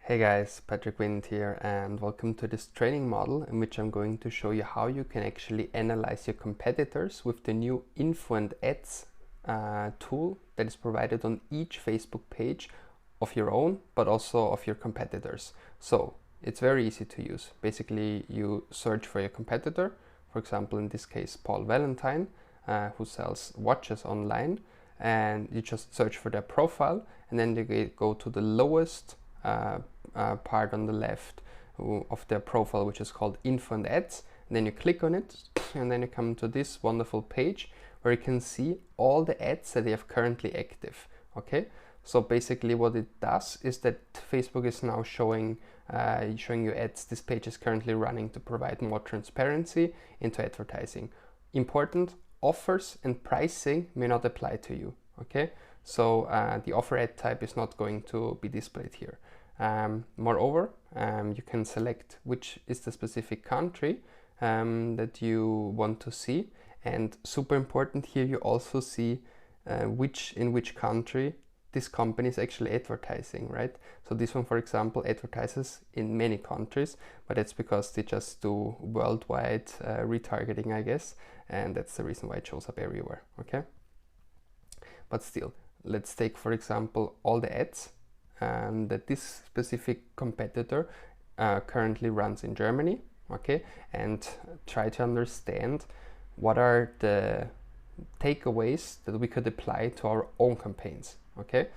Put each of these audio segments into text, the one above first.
Hey guys, Patrick Wind here, and welcome to this training model in which I'm going to show you how you can actually analyze your competitors with the new Info and Ads tool that is provided on each Facebook page of your own, but also of your competitors. So it's very easy to use. Basically, you search for your competitor, for example, in this case, Paul Valentine, who sells watches online, and you just search for their profile, and then you go to the lowest part on the left of their profile, which is called Info and Ads, and then you click on it, and then you come to this wonderful page where you can see all the ads that they have currently active. Okay, so basically what it does is that Facebook is now showing you ads this page is currently running to provide more transparency into advertising. Important: offers and pricing may not apply to you. Okay, so the offer ad type is not going to be displayed here. Moreover, you can select which is the specific country that you want to see, and super important here, you also see in which country this company is actually advertising, right? So this one, for example, advertises in many countries, but it's because they just do worldwide retargeting, I guess, and that's the reason why it shows up everywhere. Okay, but still, let's take, for example, all the ads that this specific competitor currently runs in Germany, okay, and try to understand what are the takeaways that we could apply to our own campaigns. Okay,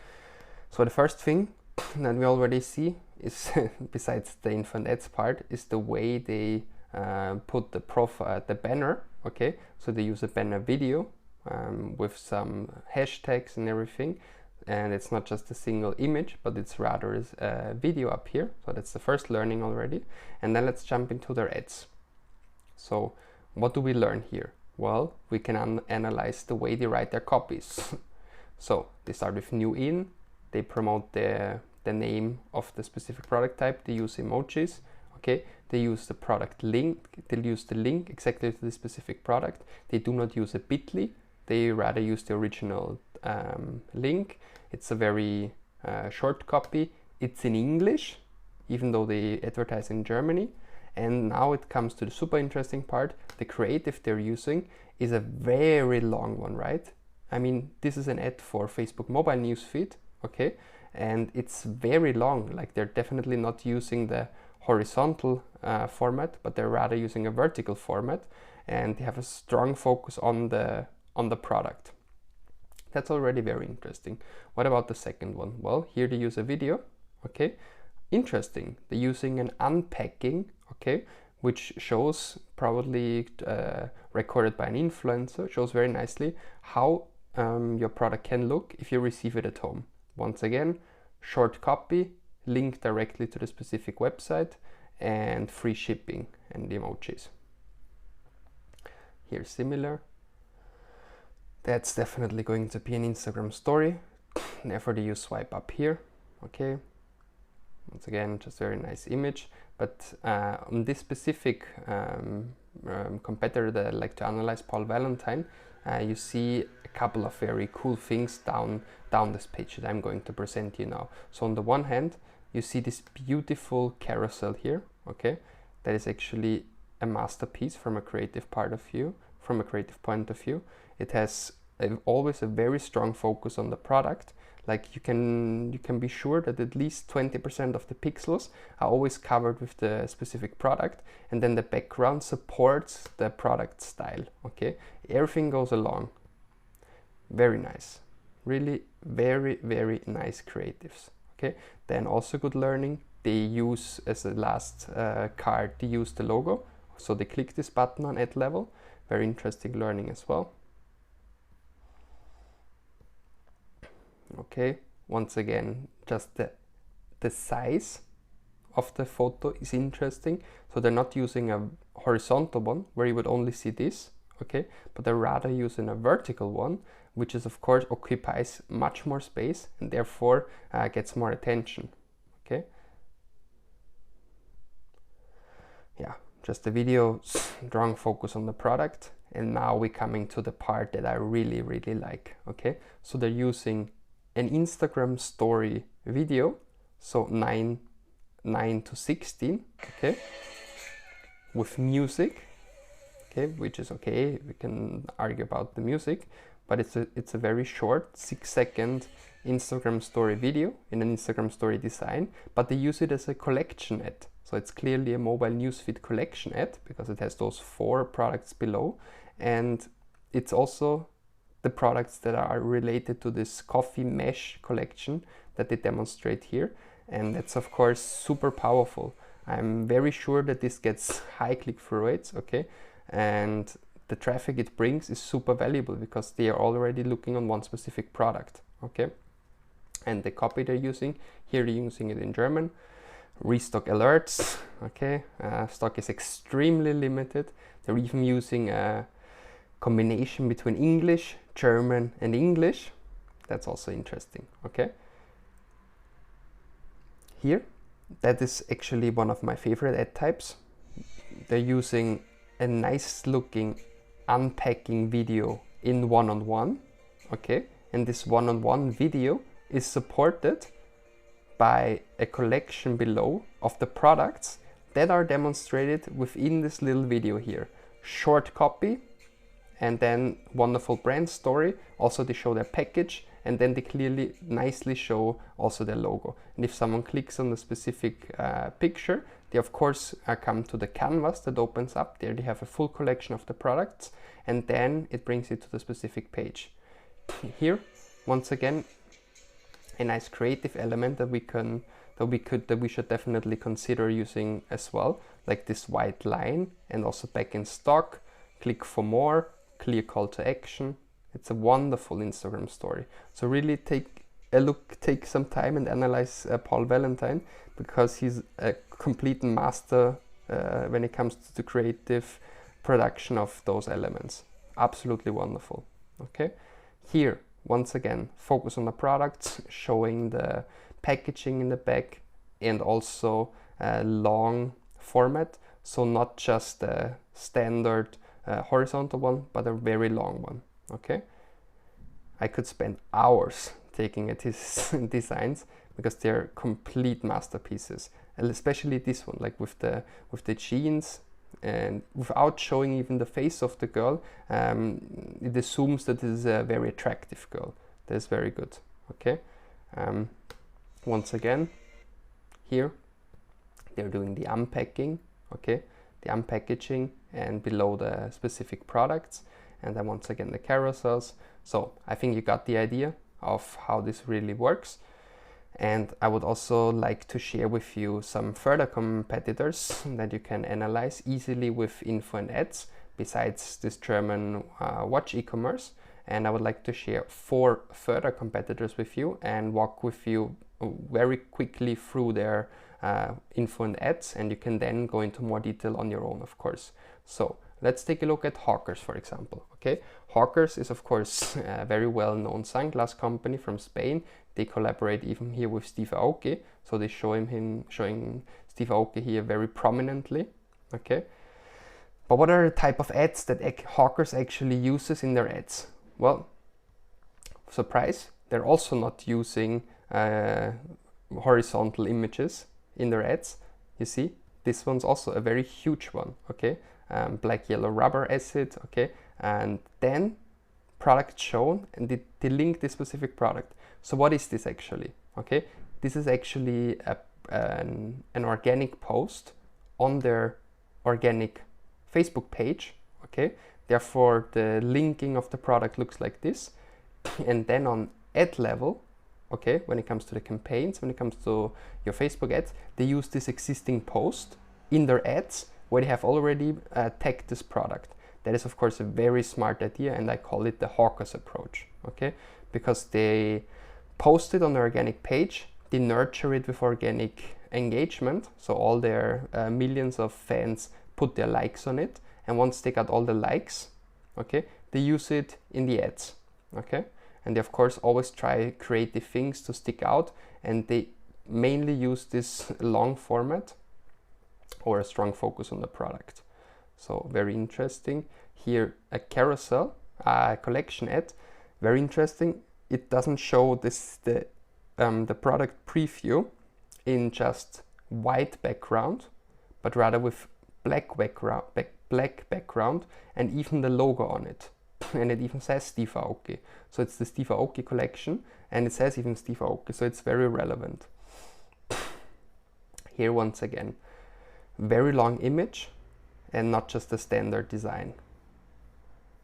so the first thing that we already see is besides the Info and Ads part, is the way they put the profile, the banner. Okay, so they use a banner video with some hashtags and everything, and it's not just a single image, but it's rather a video up here. So that's the first learning already. And then let's jump into their ads. So what do we learn here? Well, we can analyze the way they write their copies. So they start with new in, they promote the name of the specific product type, they use emojis, okay, they use the product link, they'll use the link exactly to the specific product. They do not use a bit.ly, they rather use the original link. It's a very short copy. It's in English, even though they advertise in Germany. And now it comes to the super interesting part. The creative they're using is a very long one, right? I mean, this is an ad for Facebook mobile newsfeed, okay? And it's very long. Like, they're definitely not using the horizontal format, but they're rather using a vertical format, and they have a strong focus on the product. That's already very interesting. What about the second one? Well, here they use a video, okay? Interesting. They're using an unpacking, okay, which shows, probably recorded by an influencer, shows very nicely how your product can look if you receive it at home. Once again, short copy, link directly to the specific website, and free shipping and the emojis. Here, similar. That's definitely going to be an Instagram story. Therefore, you swipe up here. Okay. Once again, just very nice image. But on this specific competitor that I like to analyze, Paul Valentine, you see a couple of very cool things down this page that I'm going to present you now. So on the one hand, you see this beautiful carousel here. Okay, that is actually a masterpiece from a creative point of view. It has always a very strong focus on the product. Like, you can be sure that at least 20% of the pixels are always covered with the specific product, and then the background supports the product style. Okay, everything goes along. Very nice, really very, very nice creatives. Okay, then also good learning. They use, as the last card, they use the logo. So they click this button on ad level. Very interesting learning as well. Okay, once again, just the size of the photo is interesting. So they're not using a horizontal one where you would only see this, okay, but they're rather using a vertical one, which is, of course, occupies much more space and therefore gets more attention. Okay, yeah, just the video, strong focus on the product. And now we're coming to the part that I really, really like. Okay, so they're using an Instagram story video, so 9 9 to 16, okay, with music, okay, which is okay. We can argue about the music, but it's a very short 6-second Instagram story video in an Instagram story design, but they use it as a collection ad. So it's clearly a mobile newsfeed collection ad because it has those 4 products below, and it's also the products that are related to this coffee mesh collection that they demonstrate here, and that's of course super powerful. I'm very sure that this gets high click-through rates, okay, and the traffic it brings is super valuable because they are already looking on one specific product, okay. And the copy they're using here, they're using it in German. Restock alerts, okay, stock is extremely limited. They're even using a combination between English, German and English. That's also interesting, okay. Here, that is actually one of my favorite ad types. They're using a nice looking unpacking video in one-on-one, okay, and this one-on-one video is supported by a collection below of the products that are demonstrated within this little video here. Short copy, and then wonderful brand story. Also they show their package, and then they clearly nicely show also their logo. And if someone clicks on the specific picture, they of course come to the canvas that opens up. There they have a full collection of the products, and then it brings you to the specific page. Here, once again, a nice creative element that we should definitely consider using as well, like this white line, and also back in stock, click for more, clear call to action. It's a wonderful Instagram story. So really take a look, take some time and analyze Paul Valentine, because he's a complete master when it comes to the creative production of those elements. Absolutely wonderful. Okay, here once again, focus on the products, showing the packaging in the back, and also a long format. So not just a standard horizontal one, but a very long one. Okay, I could spend hours taking at his designs because they're complete masterpieces, and especially this one, like with the jeans. And without showing even the face of the girl, it assumes that this is a very attractive girl. That's very good. Okay. Once again, here they're doing the unpacking. Okay, the unpackaging, and below the specific products, and then once again the carousels. So I think you got the idea of how this really works. And I would also like to share with you some further competitors that you can analyze easily with info and ads, besides this German watch e-commerce. And I would like to share 4 further competitors with you and walk with you very quickly through their info and ads, and you can then go into more detail on your own, of course. So let's take a look at Hawkers, for example. Okay, Hawkers is of course a very well-known sunglass company from Spain. They collaborate even here with Steve Aoki, so they showing Steve Aoki here very prominently. Okay, but what are the type of ads that Hawkers actually uses in their ads? Well, surprise, they're also not using horizontal images in their ads. You see, this one's also a very huge one. Okay, black yellow rubber acid. Okay, and then product shown, and they link this specific product. So what is this actually? Okay, this is actually an organic post on their organic Facebook page. Okay, therefore the linking of the product looks like this. And then on ad level, okay, when it comes to the campaigns, when it comes to your Facebook ads, they use this existing post in their ads where they have already tagged this product. That is of course a very smart idea, and I call it the Hawkers approach. Okay, because they post it on the organic page, they nurture it with organic engagement, so all their millions of fans put their likes on it, and once they got all the likes, okay, they use it in the ads. Okay, and they of course always try creative things to stick out, and they mainly use this long format or a strong focus on the product. So very interesting. Here a carousel, collection ad, very interesting. It doesn't show the product preview in just white background, but rather with black background and even the logo on it. And it even says Steve Aoki. So it's the Steve Aoki collection, and it says even Steve Aoki, so it's very relevant. Here once again, very long image and not just a standard design.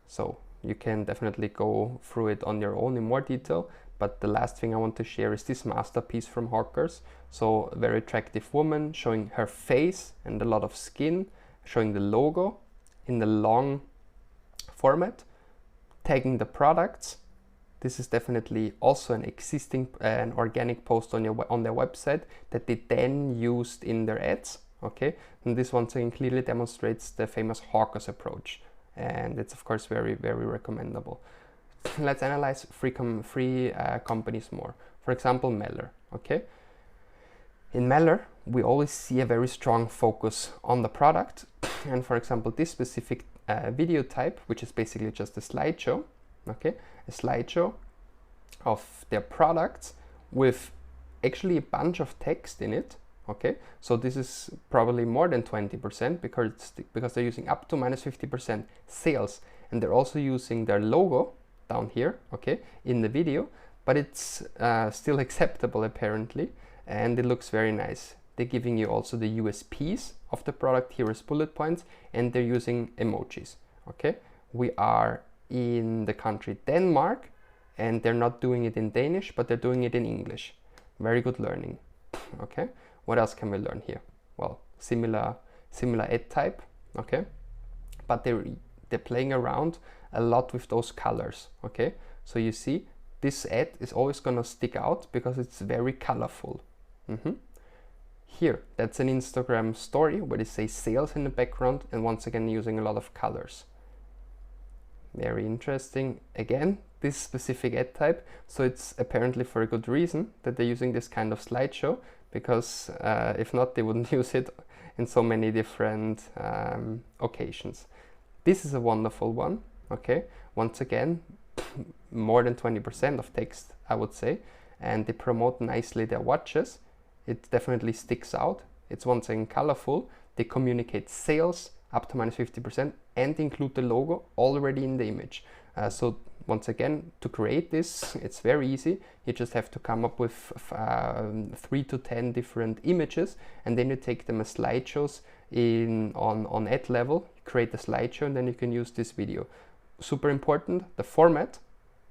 So you can definitely go through it on your own in more detail, but the last thing I want to share is this masterpiece from Hawkers. So a very attractive woman showing her face and a lot of skin, showing the logo in the long format, tagging the products. This is definitely also an existing an organic post on their website that they then used in their ads. Okay, and this once again clearly demonstrates the famous Hawkers approach, and it's of course very, very recommendable. Let's analyze three companies more. For example, Meller. Okay, in Meller we always see a very strong focus on the product, and for example this specific video type, which is basically just a slideshow, okay, a slideshow of their products with actually a bunch of text in it. Okay, so this is probably more than 20% because they're using up to minus 50% sales, and they're also using their logo down here, okay, in the video, but it's still acceptable apparently, and it looks very nice. They're giving you also the USPs of the product here as bullet points, and they're using emojis. Okay, we are in the country Denmark, and they're not doing it in Danish, but they're doing it in English. Very good learning. Okay, what else can we learn here? Well, similar ad type. Okay, but they're playing around a lot with those colors. Okay, so you see this ad is always gonna stick out because it's very colorful. Here, that's an Instagram story where they say sales in the background, and once again using a lot of colors. Very interesting. Again, this specific ad type, so it's apparently for a good reason that they're using this kind of slideshow, because if not, they wouldn't use it in so many different occasions. This is a wonderful one. Okay, once again, more than 20% of text, I would say, and they promote nicely their watches. It definitely sticks out. It's once again colorful. They communicate sales up to minus 50% and include the logo already in the image. So once again, to create this, it's very easy. You just have to come up with 3 to 10 different images, and then you take them as slideshows on ad level, create a slideshow, and then you can use this video. Super important, the format,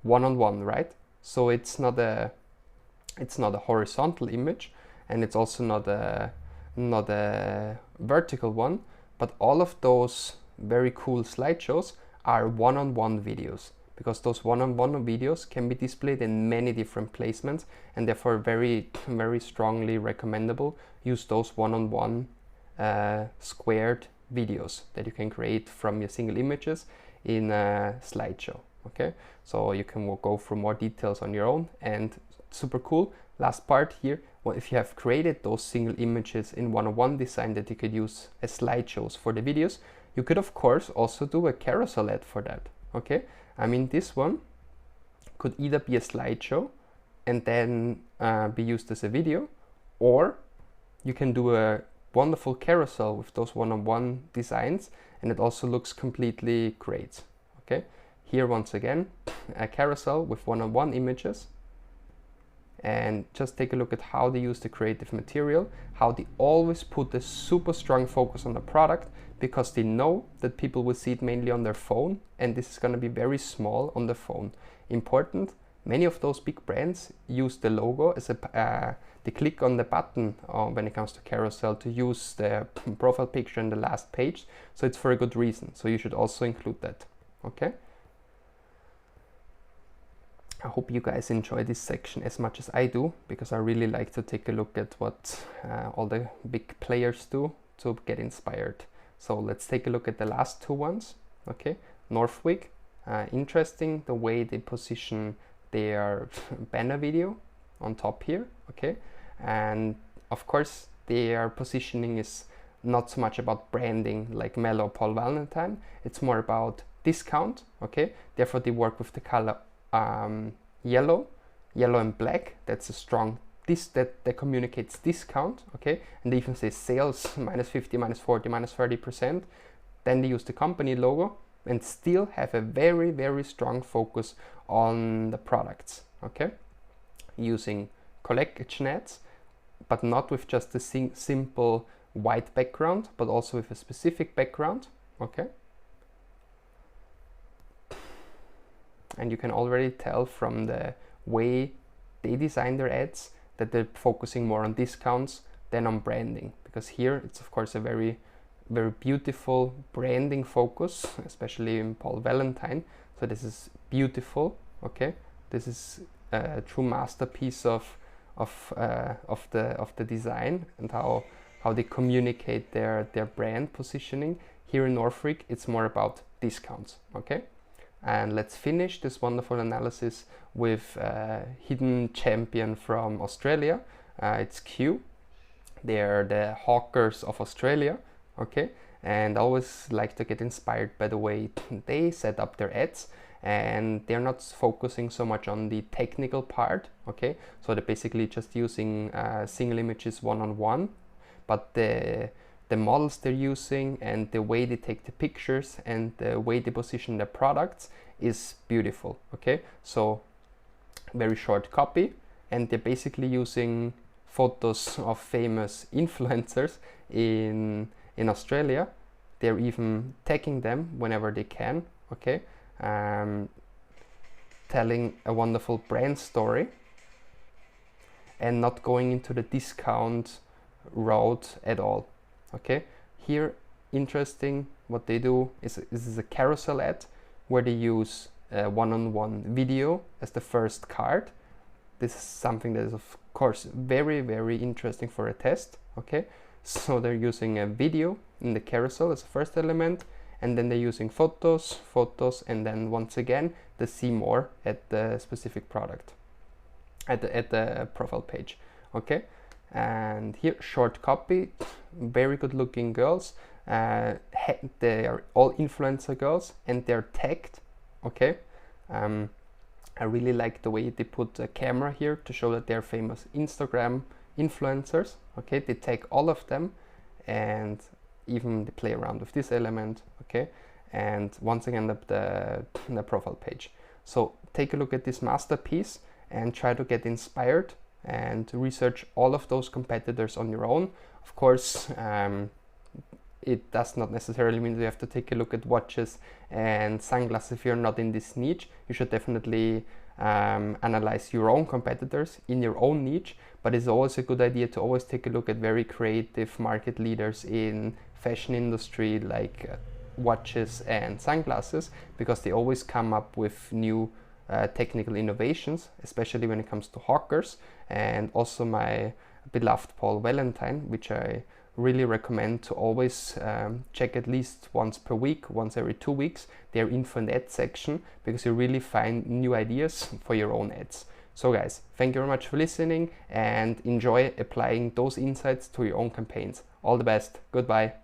one-on-one, right? So it's not a horizontal image, and it's also not a vertical one, but all of those very cool slideshows are one-on-one videos, because those one-on-one videos can be displayed in many different placements, and therefore very, very strongly recommendable. Use those one-on-one squared videos that you can create from your single images in a slideshow. Okay, so you can go through more details on your own, and super cool. Last part here, well, if you have created those single images in one-on-one design that you could use as slideshows for the videos, you could of course also do a carousel ad for that. Okay, I mean, this one could either be a slideshow and then be used as a video, or you can do a wonderful carousel with those one-on-one designs, and it also looks completely great. Okay, here once again, a carousel with one-on-one images, and just take a look at how they use the creative material, how they always put a super strong focus on the product, because they know that people will see it mainly on their phone, and this is going to be very small on the phone. Important, many of those big brands use the logo as they click on the button when it comes to carousel to use the profile picture in the last page, so it's for a good reason. So you should also include that. Okay, I hope you guys enjoy this section as much as I do, because I really like to take a look at what all the big players do to get inspired. So let's take a look at the last two ones. Okay, Northwick, interesting the way they position their banner video on top here. Okay, and of course their positioning is not so much about branding like Mellow Paul Valentine, it's more about discount. Okay, therefore they work with the color yellow and black. That's a strong that communicates discount, okay, and they even say sales -50, -40, -30%. Then they use the company logo and still have a very, very strong focus on the products, okay, using collection ads, but not with just a simple white background, but also with a specific background, okay. And you can already tell from the way they design their ads that they're focusing more on discounts than on branding, because here it's of course a very, very beautiful branding focus, especially in Paul Valentine. So this is beautiful, okay. This is a true masterpiece of the design and how they communicate their brand positioning. Here in Northwick, it's more about discounts, okay. And let's finish this wonderful analysis with a hidden champion from Australia. It's Q. They're the hawkers of Australia, okay. And I always like to get inspired by the way they set up their ads, and they're not focusing so much on the technical part, okay. So they're basically just using single images one-on-one, but the models they're using and the way they take the pictures and the way they position their products is beautiful, okay. So very short copy, and they're basically using photos of famous influencers in Australia. They're even tagging them whenever they can, okay, telling a wonderful brand story and not going into the discount route at all, okay. Here, interesting, what they do is this is a carousel ad where they use one-on-one video as the first card. This is something that is of course very, very interesting for a test, okay. So they're using a video in the carousel as a first element, and then they're using photos, and then once again the see more at the specific product, at the profile page, okay. And here, short copy, very good looking girls. They are all influencer girls and they're tagged, okay. I really like the way they put a camera here to show that they're famous Instagram influencers, okay. They tag all of them and even they play around with this element, okay. And once again the profile page. So take a look at this masterpiece and try to get inspired and research all of those competitors on your own. Of course, it does not necessarily mean that you have to take a look at watches and sunglasses if you're not in this niche. You should definitely analyze your own competitors in your own niche, but it's always a good idea to always take a look at very creative market leaders in fashion industry like watches and sunglasses, because they always come up with new technical innovations, especially when it comes to hawkers. And also my beloved Paul Valentine, which I really recommend to always check at least once per week, once every 2 weeks, their info and ad section, because you really find new ideas for your own ads. So guys, thank you very much for listening and enjoy applying those insights to your own campaigns. All the best. Goodbye.